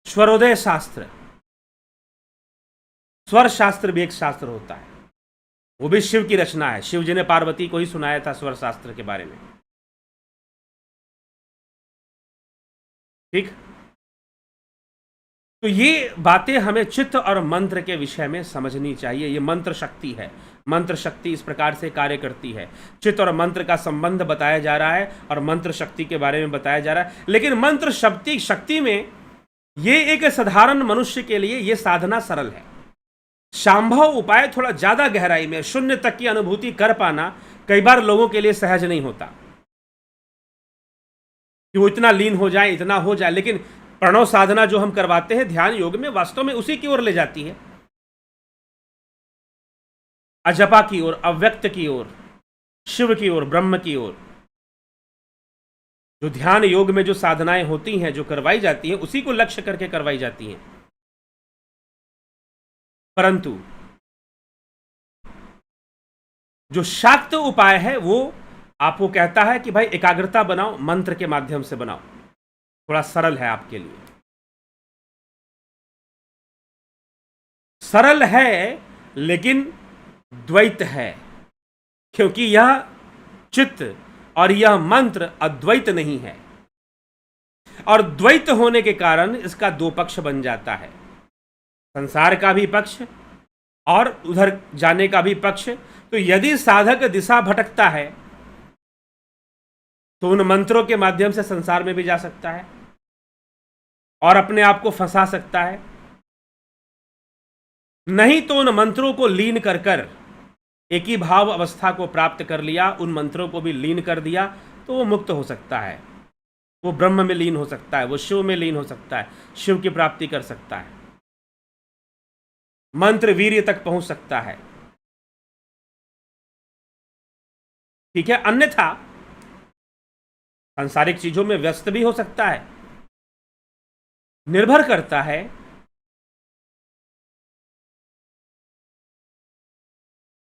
स्वरोदय शास्त्र। स्वर शास्त्र भी एक शास्त्र होता है, वो भी शिव की रचना है। शिव जी ने पार्वती को ही सुनाया था स्वर शास्त्र के बारे में। ठीक, तो ये बातें हमें चित्त और मंत्र के विषय में समझनी चाहिए। ये मंत्र शक्ति है, मंत्र शक्ति इस प्रकार से कार्य करती है। चित्त और मंत्र का संबंध बताया जा रहा है और मंत्र शक्ति के बारे में बताया जा रहा है। लेकिन मंत्र शक्ति में ये एक साधारण मनुष्य के लिए ये साधना सरल है। शांभव उपाय थोड़ा ज्यादा गहराई में, शून्य तक की अनुभूति कर पाना कई बार लोगों के लिए सहज नहीं होता कि वो इतना लीन हो जाए, इतना हो जाए। लेकिन प्रणव साधना जो हम करवाते हैं ध्यान योग में, वास्तव में उसी की ओर ले जाती है, अजपा की ओर, अव्यक्त की ओर, शिव की ओर, ब्रह्म की ओर। जो ध्यान योग में जो साधनाएं होती हैं, जो करवाई जाती हैं, उसी को लक्ष्य करके करवाई जाती हैं। परंतु जो शाक्त उपाय है वो आपको कहता है कि भाई एकाग्रता बनाओ, मंत्र के माध्यम से बनाओ, थोड़ा सरल है आपके लिए। सरल है लेकिन द्वैत है, क्योंकि यह चित्त और यह मंत्र अद्वैत नहीं है, और द्वैत होने के कारण इसका दो पक्ष बन जाता है, संसार का भी पक्ष और उधर जाने का भी पक्ष। तो यदि साधक दिशा भटकता है तो उन मंत्रों के माध्यम से संसार में भी जा सकता है और अपने आप को फंसा सकता है, नहीं तो उन मंत्रों को लीन कर कर एक ही भाव अवस्था को प्राप्त कर लिया, उन मंत्रों को भी लीन कर दिया, तो वो मुक्त हो सकता है, वो ब्रह्म में लीन हो सकता है, वो शिव में लीन हो सकता है, शिव की प्राप्ति कर सकता है, मंत्र वीर्य तक पहुंच सकता है। ठीक है, अन्यथा सांसारिक चीजों में व्यस्त भी हो सकता है। निर्भर करता है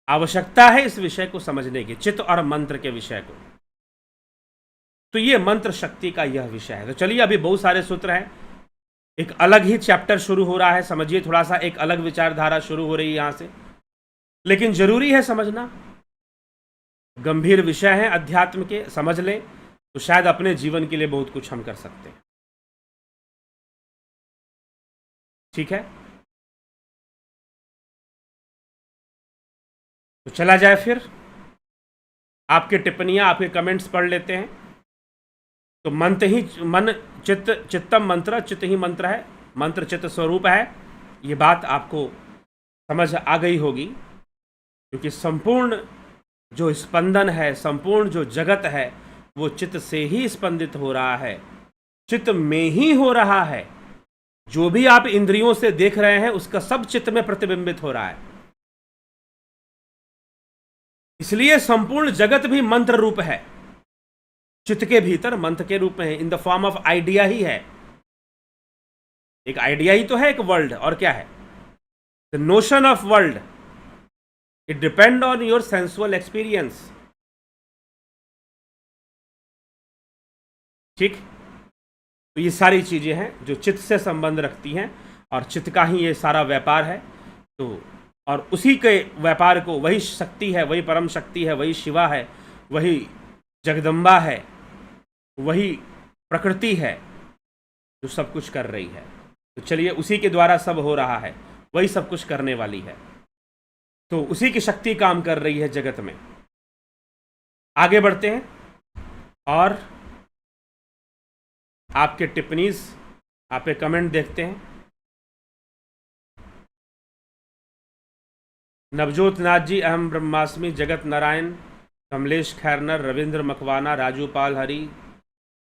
आवश्यकता है इस विषय को समझने की, चित्त और मंत्र के विषय को। तो ये मंत्र शक्ति का यह विषय है। तो चलिए, अभी बहुत सारे सूत्र हैं, एक अलग ही चैप्टर शुरू हो रहा है, समझिए, थोड़ा सा एक अलग विचारधारा शुरू हो रही है यहां से, लेकिन जरूरी है समझना, गंभीर विषय है अध्यात्म के, समझ लें तो शायद अपने जीवन के लिए बहुत कुछ हम कर सकते हैं। ठीक है, तो चला जाए फिर, आपकी टिप्पणियां, आपके कमेंट्स पढ़ लेते हैं। तो मन चित्त, चित्तम मंत्र, चित्त ही मंत्र है, मंत्र चित्त स्वरूप है, ये बात आपको समझ आ गई होगी, क्योंकि संपूर्ण जो स्पंदन है, संपूर्ण जो जगत है, वो चित्त से ही स्पंदित हो रहा है, चित्त में ही हो रहा है। जो भी आप इंद्रियों से देख रहे हैं उसका सब चित्त में प्रतिबिंबित हो रहा है, इसलिए संपूर्ण जगत भी मंत्र रूप है, चित्त के भीतर मंत्र के रूप में है, in the form of idea ही है। एक आइडिया ही तो है, एक वर्ल्ड, और क्या है? The notion of world, it depend on your sensual experience. ठीक, तो ये सारी चीजें हैं जो चित्त से संबंध रखती हैं, और चित्त का ही ये सारा व्यापार है। तो और उसी के व्यापार को, वही शक्ति है, वही परम शक्ति है, वही शिवा है, वही जगदम्बा है, वही प्रकृति है जो सब कुछ कर रही है। तो चलिए, उसी के द्वारा सब हो रहा है, वही सब कुछ करने वाली है, तो उसी की शक्ति काम कर रही है जगत में। आगे बढ़ते हैं और आपके टिप्पणीज, आपके कमेंट देखते हैं। नवजोत नाथ जी, अहम ब्रह्मास्मि, जगत नारायण, कमलेश खैरनर, रविंद्र मकवाना, राजू पाल हरी,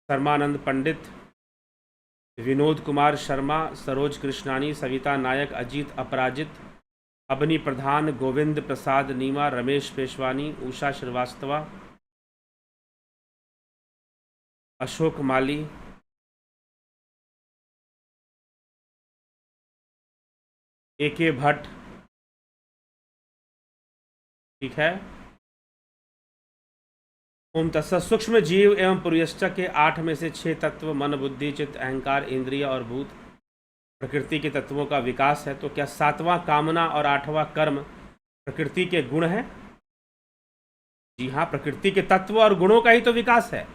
शर्मानंद पंडित, विनोद कुमार शर्मा, सरोज कृष्णानी, सविता नायक, अजीत अपराजित, अबनी प्रधान, गोविंद प्रसाद नीमा, रमेश पेशवानी, उषा श्रीवास्तवा, अशोक माली, AK भट्ट, ठीक है। ओम तत्सत। सूक्ष्म जीव एवं पुरुषश्च के 8 में से 6 तत्व मन, बुद्धि, चित्त, अहंकार, इंद्रिय और भूत प्रकृति के तत्वों का विकास है। तो क्या 7वां कामना और 8वां कर्म प्रकृति के गुण हैं? जी हाँ, प्रकृति के तत्व और गुणों का ही तो विकास है।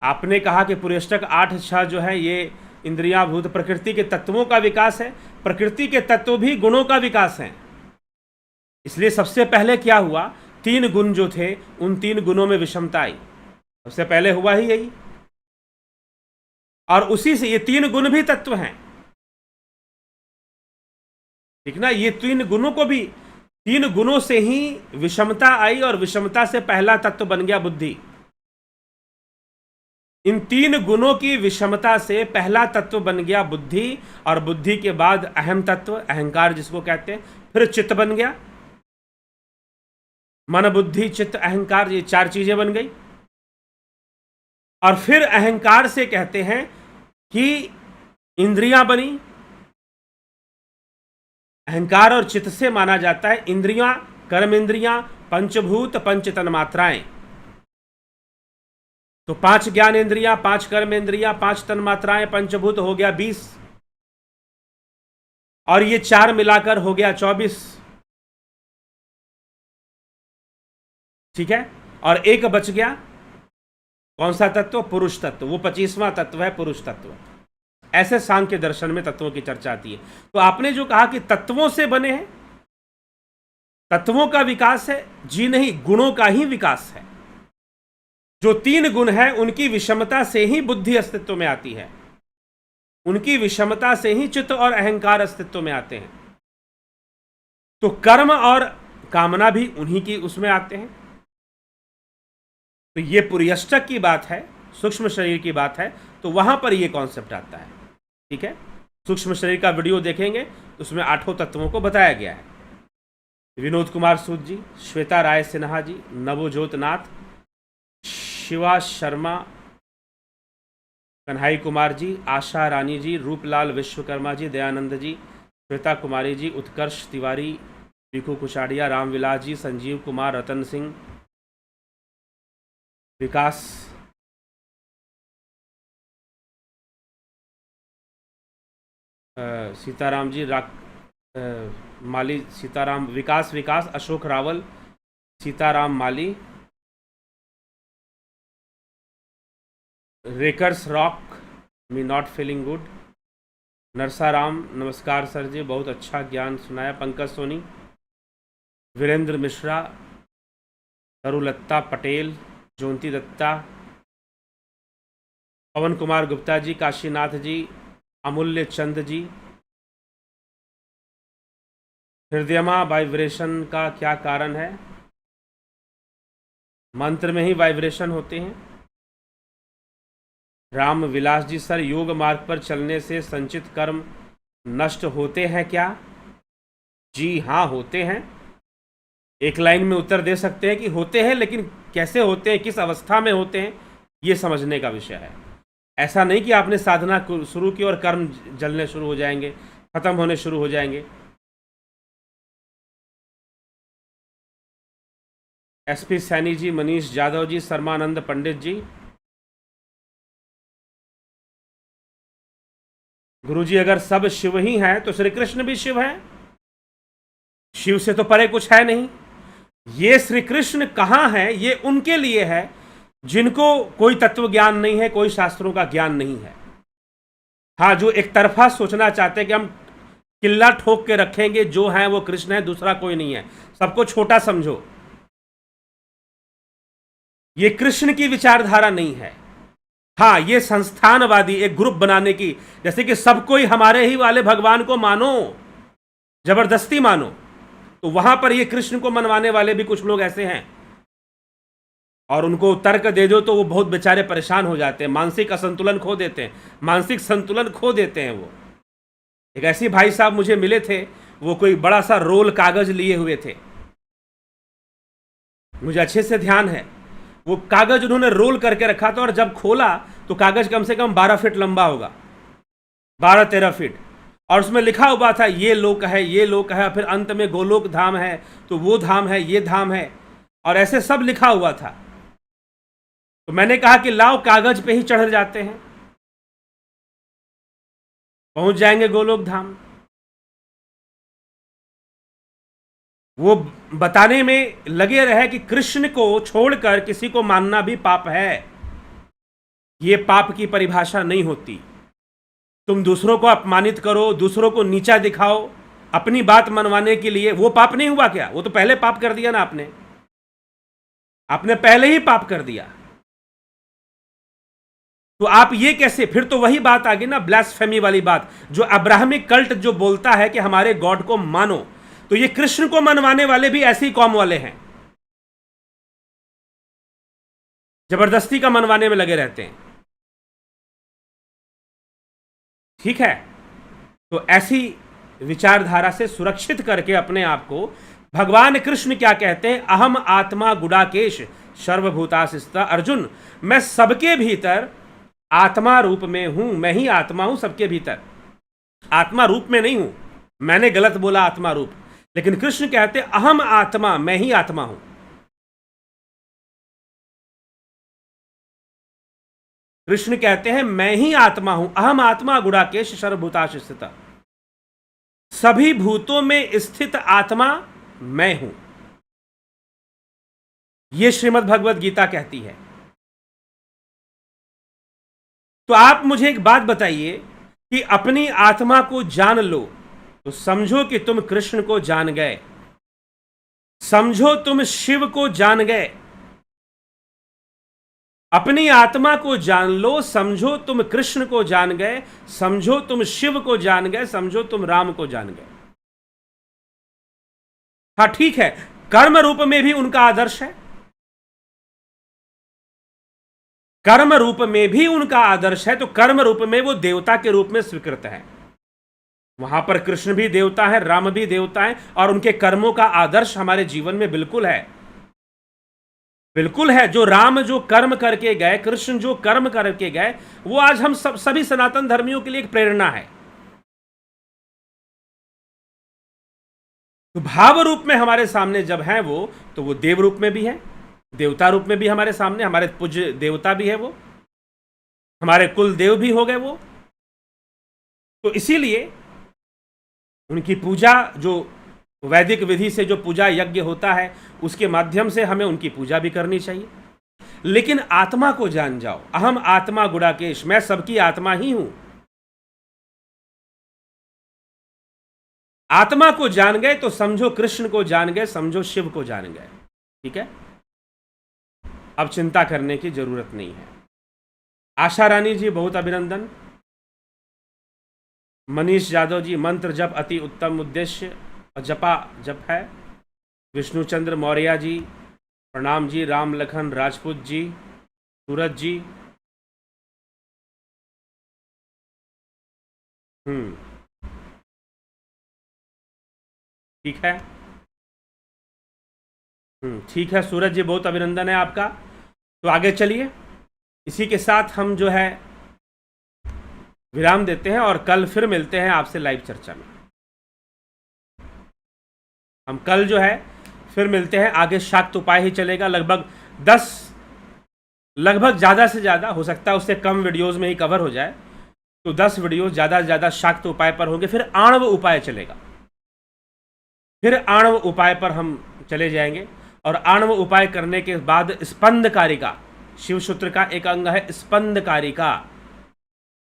आपने कहा कि पुरुषक 8, 6 जो है ये इंद्रिया भूत प्रकृति के तत्वों का विकास है। प्रकृति के तत्व भी गुणों का विकास है। इसलिए सबसे पहले क्या हुआ, 3 गुण जो थे, उन 3 गुणों में विषमता आई, सबसे पहले हुआ ही यही, और उसी से ये 3 गुण भी तत्व हैं, ठीक ना। ये 3 गुणों को भी, 3 गुणों से ही विषमता आई, और विषमता से पहला तत्व बन गया बुद्धि। इन 3 गुणों की विषमता से पहला तत्व बन गया बुद्धि, और बुद्धि के बाद अहम तत्व, अहंकार जिसको कहते हैं, फिर चित्त बन गया। मन, बुद्धि, चित्त, अहंकार, ये 4 चीजें बन गई। और फिर अहंकार से कहते हैं कि इंद्रियां बनी। अहंकार और चित्त से माना जाता है इंद्रियां, कर्म इंद्रियां, पंचभूत, पंच तन्मात्राएं। तो 5 ज्ञान इंद्रियां, 5 कर्म इंद्रियां, 5 तन्मात्राएं, पंचभूत हो गया 20, और ये 4 मिलाकर हो गया 24, ठीक है। और एक बच गया कौन सा तत्व? पुरुष तत्व। वो 25वां तत्व है पुरुष तत्व। ऐसे सांख्य दर्शन में तत्वों की चर्चा आती है। तो आपने जो कहा कि तत्वों से बने हैं, तत्वों का विकास है, जी नहीं, गुणों का ही विकास है। जो 3 गुण है उनकी विषमता से ही बुद्धि अस्तित्व में आती है, उनकी विषमता से ही चित्त और अहंकार अस्तित्व में आते हैं। तो कर्म और कामना भी उन्हीं की उसमें आते हैं। तो ये पुर्यष्टक की बात है, सूक्ष्म शरीर की बात है, तो वहां पर ये कॉन्सेप्ट आता है। ठीक है, सूक्ष्म शरीर का वीडियो देखेंगे उसमें 8 तत्वों को बताया गया है। विनोद कुमार सूद जी, श्वेता राय सिन्हा जी, नवोजोत नाथ, शिवा शर्मा, कन्हई कुमार जी, आशा रानी जी, रूपलाल विश्वकर्मा जी, दयानंद जी, श्वेता कुमारी जी, उत्कर्ष तिवारी, भिखू कुशाड़िया, रामविलास जी, संजीव कुमार, रतन सिंह, विकास, सीताराम जी, माली सीताराम, विकास, अशोक रावल, सीताराम माली, रेकर्स रॉक, me not feeling good, Narsaram, नमस्कार सर जी, बहुत अच्छा ज्ञान सुनाया, पंकज सोनी, वीरेंद्र मिश्रा, तरुलत्ता पटेल, ज्योति दत्ता, पवन कुमार गुप्ता जी, काशीनाथ जी, अमूल्य चंद जी, हृदयमा वाइब्रेशन का क्या कारण है? मंत्र में ही वाइब्रेशन होते हैं। राम विलास जी, सर योग मार्ग पर चलने से संचित कर्म नष्ट होते हैं क्या? जी हाँ, होते हैं। एक लाइन में उत्तर दे सकते हैं कि होते हैं, लेकिन कैसे होते हैं, किस अवस्था में होते हैं, ये समझने का विषय है। ऐसा नहीं कि आपने साधना शुरू की और कर्म जलने शुरू हो जाएंगे, खत्म होने शुरू हो जाएंगे। एसपी सैनी जी, मनीष जादव जी, शर्मानंद पंडित जी, गुरुजी अगर सब शिव ही हैं तो श्री कृष्ण भी शिव हैं, शिव से तो परे कुछ है नहीं। ये श्री कृष्ण कहाँ है? ये उनके लिए है जिनको कोई तत्व ज्ञान नहीं है, कोई शास्त्रों का ज्ञान नहीं है। हाँ, जो एक तरफा सोचना चाहते हैं कि हम किल्ला ठोक के रखेंगे, जो है वो कृष्ण है, दूसरा कोई नहीं है, सबको छोटा समझो, ये कृष्ण की विचारधारा नहीं है। हाँ, ये संस्थानवादी एक ग्रुप बनाने की, जैसे कि सब कोई हमारे ही वाले भगवान को मानो, जबरदस्ती मानो, तो वहां पर ये कृष्ण को मनवाने वाले भी कुछ लोग ऐसे हैं, और उनको तर्क दे दो तो वो बहुत बेचारे परेशान हो जाते हैं, मानसिक असंतुलन खो देते हैं, मानसिक संतुलन खो देते हैं। वो एक ऐसी भाई साहब मुझे मिले थे, वो कोई बड़ा सा रोल कागज लिए हुए थे, मुझे अच्छे से ध्यान है, वो कागज उन्होंने रोल करके रखा था, और जब खोला तो कागज कम से कम 12 फीट लंबा होगा, 12-13 फीट, और उसमें लिखा हुआ था ये लोक है, ये लोक है, फिर अंत में गोलोक धाम है, तो वो धाम है, ये धाम है, और ऐसे सब लिखा हुआ था। तो मैंने कहा कि लाओ कागज पे ही चढ़ जाते हैं, पहुंच जाएंगे गोलोक धाम। वो बताने में लगे रहे कि कृष्ण को छोड़कर किसी को मानना भी पाप है। ये पाप की परिभाषा नहीं होती। तुम दूसरों को अपमानित करो, दूसरों को नीचा दिखाओ अपनी बात मनवाने के लिए, वो पाप नहीं हुआ क्या? वो तो पहले पाप कर दिया ना आपने पहले ही पाप कर दिया। तो आप ये कैसे? फिर तो वही बात आ गई ना, ब्लास्फेमी वाली बात, जो अब्राहमिक कल्ट जो बोलता है कि हमारे गॉड को मानो, तो ये कृष्ण को मनवाने वाले भी ऐसी कौम वाले हैं, जबरदस्ती का मनवाने में लगे रहते हैं। ठीक है, तो ऐसी विचारधारा से सुरक्षित करके अपने आप को, भगवान कृष्ण क्या कहते हैं? अहम आत्मा गुडाकेश सर्वभूताशिष्टा, अर्जुन मैं सबके भीतर आत्मा रूप में हूं, मैं ही आत्मा हूं सबके भीतर, आत्मा रूप में नहीं हूं। मैंने गलत बोला आत्मा रूप, लेकिन कृष्ण कहते अहम आत्मा, मैं ही आत्मा हूं। कृष्ण कहते हैं मैं ही आत्मा हूं, अहम आत्मा गुडाकेश सर्वभूताशिष्टा, सभी भूतों में स्थित आत्मा मैं हूं। यह श्रीमद् भगवद गीता कहती है। तो आप मुझे एक बात बताइए कि अपनी आत्मा को जान लो तो समझो कि तुम कृष्ण को जान गए, समझो तुम शिव को जान गए। अपनी आत्मा को जान लो, समझो तुम कृष्ण को जान गए, समझो तुम शिव को जान गए, समझो तुम राम को जान गए। हाँ ठीक है, कर्म रूप में भी उनका आदर्श है, कर्म रूप में भी उनका आदर्श है, तो कर्म रूप में वो देवता के रूप में स्वीकृत है। वहां पर कृष्ण भी देवता है, राम भी देवता है, और उनके कर्मों का आदर्श हमारे जीवन में बिल्कुल है, बिल्कुल है। जो राम जो कर्म करके गए, कृष्ण जो कर्म करके गए, वो आज हम सभी सनातन धर्मियों के लिए एक प्रेरणा है। तो भाव रूप में हमारे सामने जब है वो, तो वो देव रूप में भी है, देवता रूप में भी हमारे सामने, हमारे पूज्य देवता भी है वो, हमारे कुल देव भी हो गए वो। तो इसीलिए उनकी पूजा, जो वैदिक विधि से जो पूजा यज्ञ होता है, उसके माध्यम से हमें उनकी पूजा भी करनी चाहिए। लेकिन आत्मा को जान जाओ, अहम आत्मा गुड़ाकेश, मैं सबकी आत्मा ही हूं। आत्मा को जान गए तो समझो कृष्ण को जान गए, समझो शिव को जान गए। ठीक है, अब चिंता करने की जरूरत नहीं है। आशा रानी जी बहुत अभिनंदन। मनीष यादव जी, मंत्र जप अति उत्तम उद्देश्य जपा जप है। विष्णुचंद्र मौर्य जी प्रणाम जी। राम लखन राजपूत जी, सूरज जी, ठीक है, ठीक है सूरज जी, बहुत अभिनंदन है आपका। तो आगे चलिए, इसी के साथ हम जो है विराम देते हैं और कल फिर मिलते हैं आपसे लाइव चर्चा में। हम कल जो है फिर मिलते हैं, आगे शाक्त उपाय ही चलेगा। लगभग ज़्यादा से ज़्यादा हो सकता है उससे कम वीडियोस में ही कवर हो जाए, तो 10 वीडियोस ज़्यादा से ज़्यादा शाक्त उपाय पर होंगे। फिर आणव उपाय चलेगा, फिर आणव उपाय पर हम चले जाएंगे, और आणव उपाय करने के बाद स्पंद कारिका, शिव सूत्र का एक अंग है स्पंद कारिका।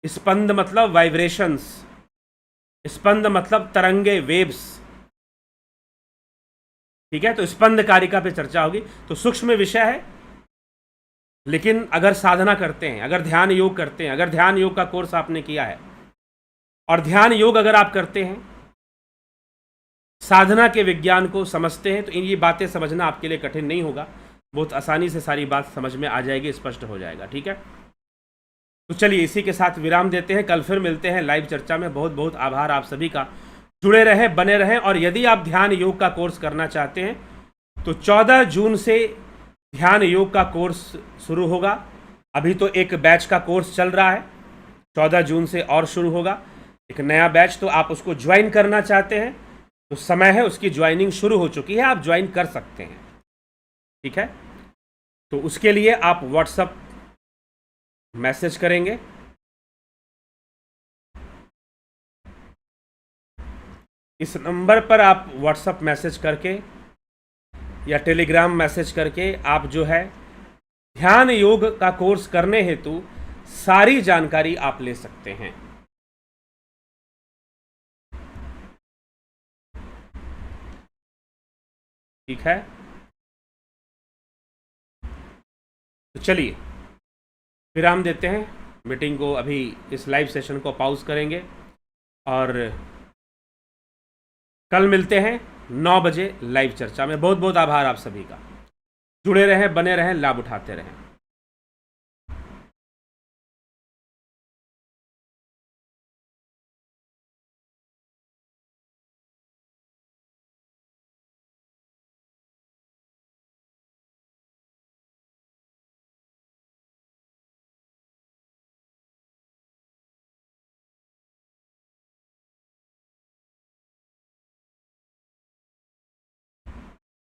स्पंद मतलब वाइब्रेशंस, स्पंद मतलब तरंगे, वेव्स। ठीक है, तो स्पंद कारिका पे चर्चा होगी। तो सूक्ष्म विषय है, लेकिन अगर साधना करते हैं, अगर ध्यान योग करते हैं, अगर ध्यान योग का कोर्स आपने किया है और ध्यान योग अगर आप करते हैं, साधना के विज्ञान को समझते हैं, तो ये बातें समझना आपके लिए कठिन नहीं होगा, बहुत आसानी से सारी बात समझ में आ जाएगी, स्पष्ट हो जाएगा। ठीक है, तो चलिए इसी के साथ विराम देते हैं, कल फिर मिलते हैं लाइव चर्चा में। बहुत बहुत आभार आप सभी का, जुड़े रहें, बने रहें। और यदि आप ध्यान योग का कोर्स करना चाहते हैं तो 14 जून से ध्यान योग का कोर्स शुरू होगा। अभी तो एक बैच का कोर्स चल रहा है, 14 जून से और शुरू होगा एक नया बैच। तो आप उसको ज्वाइन करना चाहते हैं तो समय है, उसकी ज्वाइनिंग शुरू हो चुकी है, आप ज्वाइन कर सकते हैं। ठीक है, तो उसके लिए आप व्हाट्सएप मैसेज करेंगे, इस नंबर पर आप व्हाट्सएप मैसेज करके या टेलीग्राम मैसेज करके आप जो है ध्यान योग का कोर्स करने हेतु सारी जानकारी आप ले सकते हैं। ठीक है, तो चलिए विराम देते हैं, मीटिंग को अभी इस लाइव सेशन को पॉज करेंगे और कल मिलते हैं 9 बजे लाइव चर्चा में। बहुत बहुत आभार आप सभी का, जुड़े रहें, बने रहें, लाभ उठाते रहें।